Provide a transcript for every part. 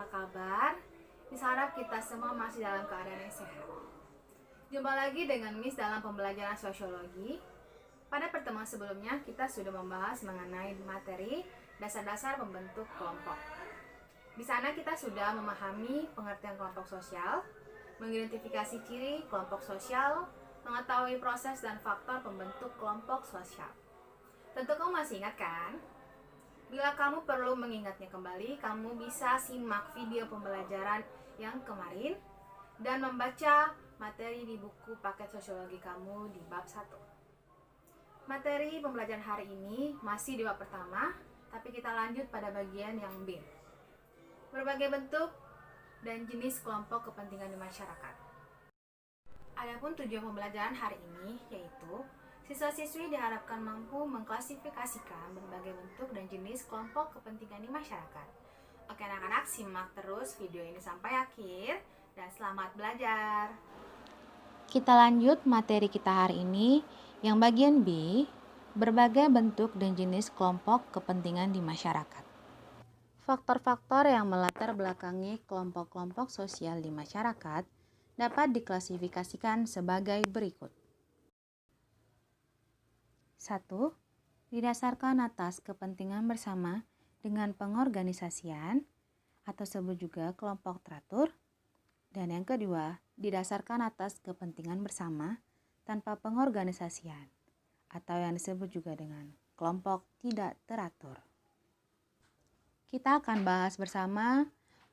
apa kabar? Miss harap kita semua masih dalam keadaan yang sehat. Jumpa lagi dengan Miss dalam pembelajaran sosiologi. Pada pertemuan sebelumnya kita sudah membahas mengenai materi dasar-dasar pembentuk kelompok. Di sana kita sudah memahami pengertian kelompok sosial, mengidentifikasi ciri kelompok sosial, mengetahui proses dan faktor pembentuk kelompok sosial. Tentu kamu masih ingat kan? Bila kamu perlu mengingatnya kembali, kamu bisa simak video pembelajaran yang kemarin dan membaca materi di buku paket sosiologi kamu di bab 1. Materi pembelajaran hari ini masih di bab pertama, tapi kita lanjut pada bagian yang B. Berbagai bentuk dan jenis kelompok kepentingan di masyarakat. Adapun tujuan pembelajaran hari ini yaitu siswa-siswi diharapkan mampu mengklasifikasikan berbagai bentuk dan jenis kelompok kepentingan di masyarakat. Oke anak-anak, simak terus video ini sampai akhir dan selamat belajar. Kita lanjut materi kita hari ini yang bagian B, berbagai bentuk dan jenis kelompok kepentingan di masyarakat. Faktor-faktor yang melatar belakangi kelompok-kelompok sosial di masyarakat dapat diklasifikasikan sebagai berikut. 1. Didasarkan atas kepentingan bersama dengan pengorganisasian atau sebut juga kelompok teratur. Dan yang kedua, didasarkan atas kepentingan bersama tanpa pengorganisasian atau yang disebut juga dengan kelompok tidak teratur. Kita akan bahas bersama.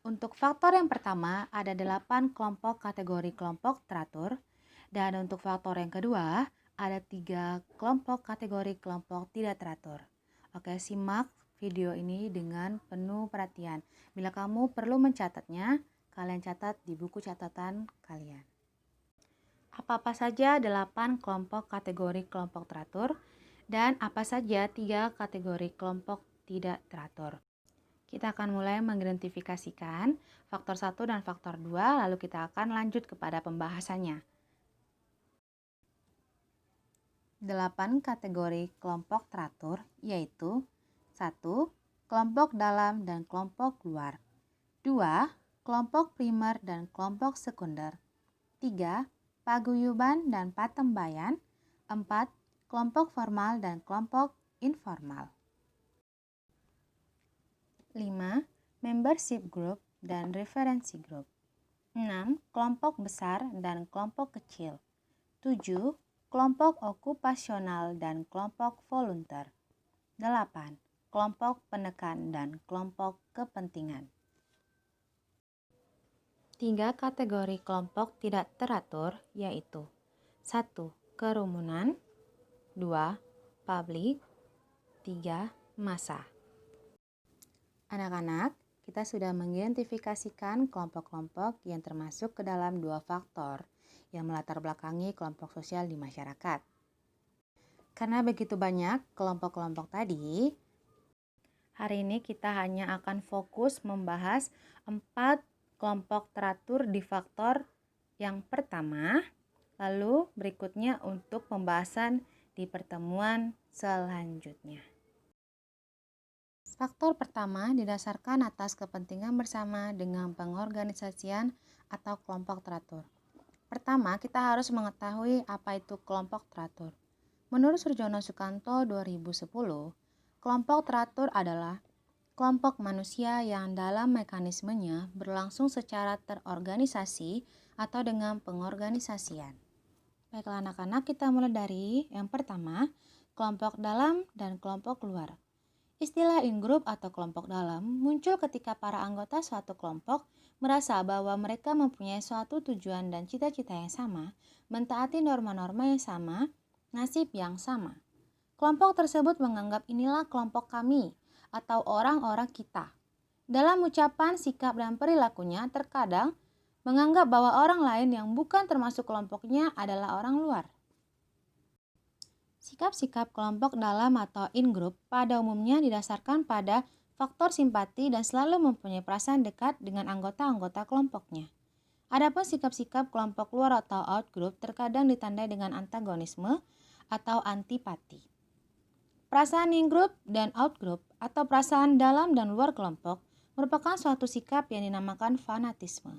Untuk faktor yang pertama ada 8 kelompok kategori kelompok teratur, dan untuk faktor yang kedua ada 3 kelompok kategori kelompok tidak teratur. Oke, simak video ini dengan penuh perhatian. Bila kamu perlu mencatatnya, kalian catat di buku catatan kalian. Apa-apa saja 8 kelompok kategori kelompok teratur dan apa saja 3 kategori kelompok tidak teratur. Kita akan mulai mengidentifikasikan faktor 1 dan faktor 2, lalu kita akan lanjut kepada pembahasannya. 8 kategori kelompok teratur yaitu 1. Kelompok dalam dan kelompok luar. 2. Kelompok primer dan kelompok sekunder. 3. Paguyuban dan patembayan. 4. Kelompok formal dan kelompok informal. 5. Membership group dan referensi group. 6. Kelompok besar dan kelompok kecil. 7. Kelompok okupasional dan kelompok volunteer. 8. Kelompok penekan dan kelompok kepentingan. 3 kategori kelompok tidak teratur yaitu 1. Kerumunan. 2. Publik. 3. Massa. Anak-anak, kita sudah mengidentifikasikan kelompok-kelompok yang termasuk ke dalam 2 faktor yang melatar belakangi kelompok sosial di masyarakat. Karena begitu banyak kelompok-kelompok tadi, hari ini kita hanya akan fokus membahas 4 kelompok teratur di faktor yang pertama, lalu berikutnya untuk pembahasan di pertemuan selanjutnya. Faktor pertama didasarkan atas kepentingan bersama dengan pengorganisasian atau kelompok teratur. Pertama, kita harus mengetahui apa itu kelompok teratur. Menurut Surjono Sukanto 2010, kelompok teratur adalah kelompok manusia yang dalam mekanismenya berlangsung secara terorganisasi atau dengan pengorganisasian. Baiklah anak-anak, kita mulai dari yang pertama, kelompok dalam dan kelompok luar. Istilah in-group atau kelompok dalam muncul ketika para anggota suatu kelompok merasa bahwa mereka mempunyai suatu tujuan dan cita-cita yang sama, mentaati norma-norma yang sama, nasib yang sama. Kelompok tersebut menganggap inilah kelompok kami atau orang-orang kita. Dalam ucapan, sikap, dan perilakunya terkadang menganggap bahwa orang lain yang bukan termasuk kelompoknya adalah orang luar. Sikap-sikap kelompok dalam atau in-group pada umumnya didasarkan pada faktor simpati dan selalu mempunyai perasaan dekat dengan anggota-anggota kelompoknya. Adapun sikap-sikap kelompok luar atau out-group terkadang ditandai dengan antagonisme atau antipati. Perasaan in-group dan out-group atau perasaan dalam dan luar kelompok merupakan suatu sikap yang dinamakan fanatisme,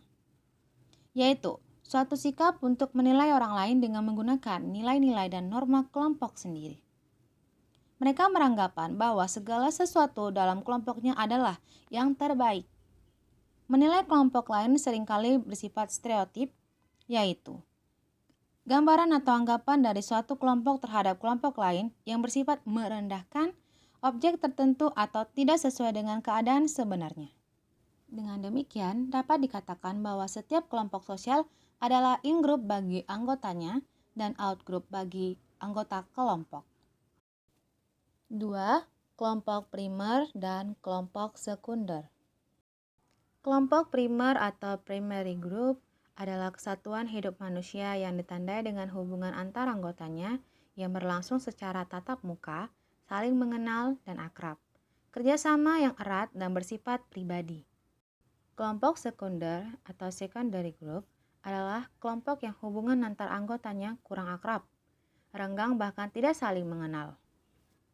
yaitu suatu sikap untuk menilai orang lain dengan menggunakan nilai-nilai dan norma kelompok sendiri. Mereka beranggapan bahwa segala sesuatu dalam kelompoknya adalah yang terbaik. Menilai kelompok lain seringkali bersifat stereotip, yaitu gambaran atau anggapan dari suatu kelompok terhadap kelompok lain yang bersifat merendahkan objek tertentu atau tidak sesuai dengan keadaan sebenarnya. Dengan demikian, dapat dikatakan bahwa setiap kelompok sosial adalah in-group bagi anggotanya dan out-group bagi anggota kelompok. 2. Kelompok primer dan kelompok sekunder. Kelompok primer atau primary group adalah kesatuan hidup manusia yang ditandai dengan hubungan antar anggotanya yang berlangsung secara tatap muka, saling mengenal dan akrab, kerjasama yang erat dan bersifat pribadi. Kelompok sekunder atau secondary group adalah kelompok yang hubungan antar anggotanya kurang akrab, renggang bahkan tidak saling mengenal.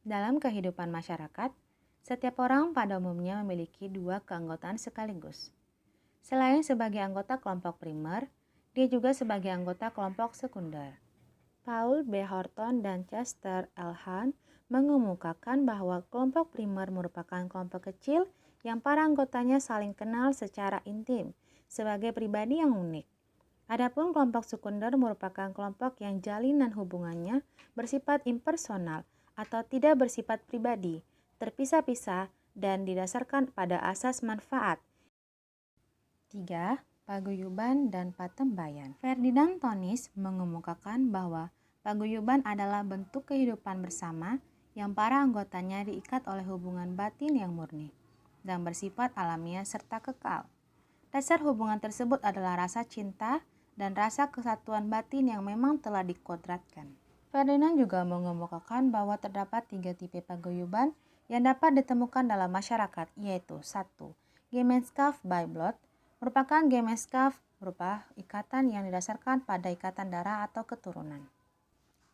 Dalam kehidupan masyarakat, setiap orang pada umumnya memiliki dua keanggotaan sekaligus. Selain sebagai anggota kelompok primer, dia juga sebagai anggota kelompok sekunder. Paul B. Horton dan Chester L. Hunt mengemukakan bahwa kelompok primer merupakan kelompok kecil yang para anggotanya saling kenal secara intim sebagai pribadi yang unik. Adapun kelompok sekunder merupakan kelompok yang jalinan hubungannya bersifat impersonal atau tidak bersifat pribadi, terpisah-pisah, dan didasarkan pada asas manfaat. 3. Paguyuban dan patembayan. Ferdinand Tonis mengemukakan bahwa paguyuban adalah bentuk kehidupan bersama yang para anggotanya diikat oleh hubungan batin yang murni dan bersifat alamiah serta kekal. Dasar hubungan tersebut adalah rasa cinta dan rasa kesatuan batin yang memang telah dikodratkan. Ferdinand juga mengemukakan bahwa terdapat 3 tipe paguyuban yang dapat ditemukan dalam masyarakat, yaitu 1. Gemeinschaft by blood merupakan Gemeinschaft berupa ikatan yang didasarkan pada ikatan darah atau keturunan.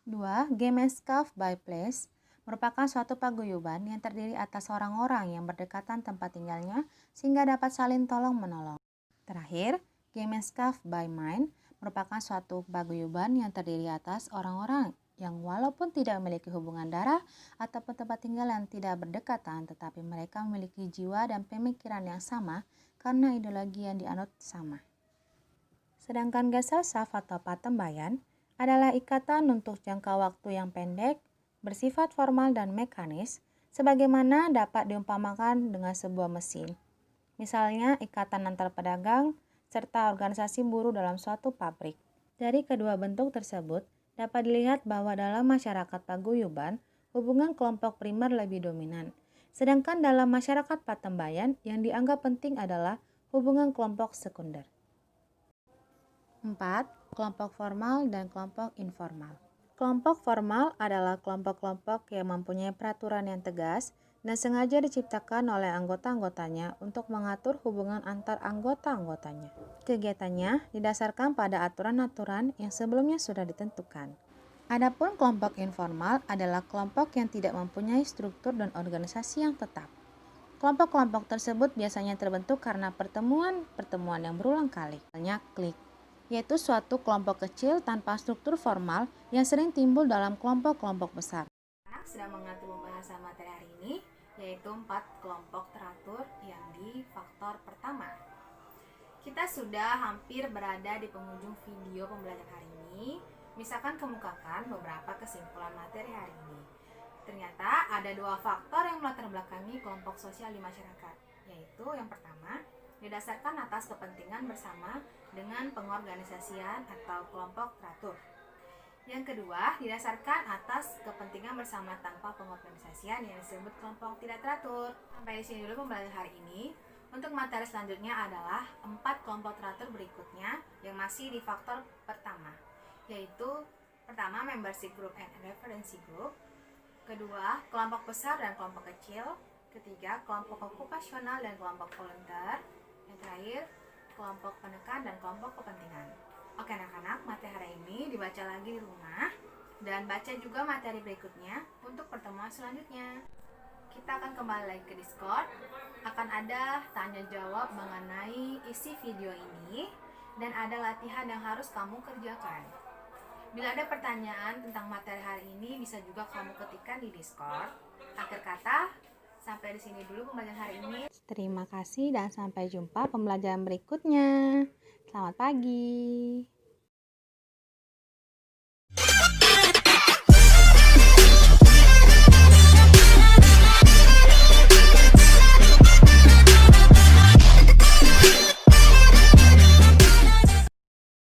2. Gemeinschaft by place merupakan suatu paguyuban yang terdiri atas orang-orang yang berdekatan tempat tinggalnya sehingga dapat saling tolong-menolong. Terakhir, Gemeinschaft by mind merupakan suatu paguyuban yang terdiri atas orang-orang yang walaupun tidak memiliki hubungan darah ataupun tempat tinggal yang tidak berdekatan, tetapi mereka memiliki jiwa dan pemikiran yang sama karena ideologi yang dianut sama. Sedangkan Gesellschaft atau patembayan adalah ikatan untuk jangka waktu yang pendek, bersifat formal dan mekanis, sebagaimana dapat diumpamakan dengan sebuah mesin. Misalnya ikatan antar pedagang serta organisasi buruh dalam suatu pabrik. Dari kedua bentuk tersebut, dapat dilihat bahwa dalam masyarakat paguyuban, hubungan kelompok primer lebih dominan. Sedangkan dalam masyarakat patembayan, yang dianggap penting adalah hubungan kelompok sekunder. 4. Kelompok formal dan kelompok informal. Kelompok formal adalah kelompok-kelompok yang mempunyai peraturan yang tegas dan sengaja diciptakan oleh anggota-anggotanya untuk mengatur hubungan antar anggota-anggotanya. Kegiatannya didasarkan pada aturan-aturan yang sebelumnya sudah ditentukan. Adapun kelompok informal adalah kelompok yang tidak mempunyai struktur dan organisasi yang tetap. Kelompok-kelompok tersebut biasanya terbentuk karena pertemuan-pertemuan yang berulang kali, misalnya klik, yaitu suatu kelompok kecil tanpa struktur formal yang sering timbul dalam kelompok-kelompok besar. Anak sedang mengatur pembahasan materi hari ini, yaitu 4 kelompok teratur yang di faktor pertama. Kita sudah hampir berada di penghujung video pembelajaran hari ini. Misalkan kemukakan beberapa kesimpulan materi hari ini. Ternyata ada 2 faktor yang melatar belakangi kelompok sosial di masyarakat, yaitu yang pertama, didasarkan atas kepentingan bersama dengan pengorganisasian atau kelompok teratur. Yang kedua, didasarkan atas kepentingan bersama tanpa pengorganisasian yang disebut kelompok tidak teratur. Sampai di sini dulu pembelajaran hari ini. Untuk materi selanjutnya adalah 4 kelompok teratur berikutnya yang masih di faktor pertama, yaitu pertama, membership group and referensi group. Kedua, kelompok besar dan kelompok kecil. Ketiga, kelompok okupasional dan kelompok volunteer. Yang terakhir, kelompok penekan dan kelompok kepentingan. Oke anak-anak, materi hari ini dibaca lagi di rumah dan baca juga materi berikutnya untuk pertemuan selanjutnya. kita akan kembali lagi ke Discord. Akan ada tanya jawab mengenai isi video ini dan ada latihan yang harus kamu kerjakan. Bila ada pertanyaan tentang materi hari ini, bisa juga kamu ketikkan di Discord. Akhir kata, sampai di sini dulu pembelajaran hari ini. Terima kasih dan sampai jumpa pembelajaran berikutnya. Selamat pagi.